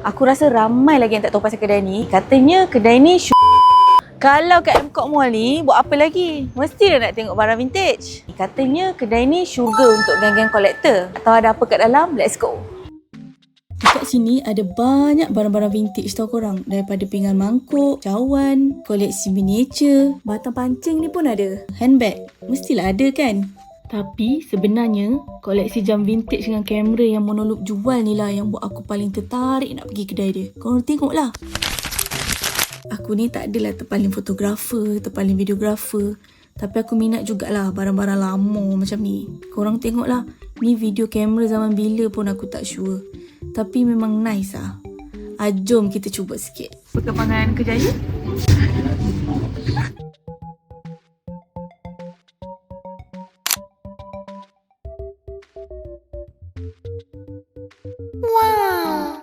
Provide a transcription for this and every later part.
Aku rasa ramai lagi yang tak tahu pasal kedai ni. Katanya kedai ni kalau kat M-Kok Mall ni, buat apa lagi? Mesti dah nak tengok barang vintage. Katanya kedai ni syurga untuk geng-geng kolektor. Atau ada apa kat dalam? Let's go. Dekat sini ada banyak barang-barang vintage tau korang. Daripada pinggan mangkuk, cawan, koleksi miniature, batang pancing ni pun ada. Handbag, mestilah ada kan? Tapi sebenarnya koleksi jam vintage dengan kamera yang Monoloop jual ni lah yang buat aku paling tertarik nak pergi kedai dia. Korang tengoklah. Aku ni tak adalah terpaling fotografer, terpaling videografer. Tapi aku minat jugalah barang-barang lama macam ni. Korang tengoklah. Ni video kamera zaman bila pun aku tak sure. Tapi memang nice lah. Jom kita cuba sikit. Perkembangan kerjanya. Wow.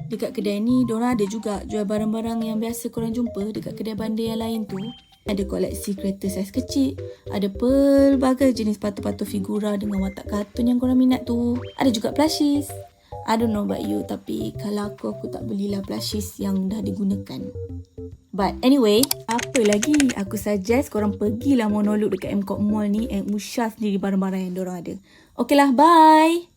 Dekat kedai ni, diorang ada juga jual barang-barang yang biasa korang jumpa dekat kedai bandar yang lain tu. Ada koleksi kereta saiz kecil, ada pelbagai jenis patung-patung figura dengan watak kartun yang korang minat tu. Ada juga plushies. I don't know about you, tapi kalau aku tak belilah plushies yang dah digunakan. But anyway, apa lagi? Aku suggest korang pergilah Monoloop dekat M-Kok Mall ni and usah sendiri barang-barang yang diorang ada. Okay lah, bye!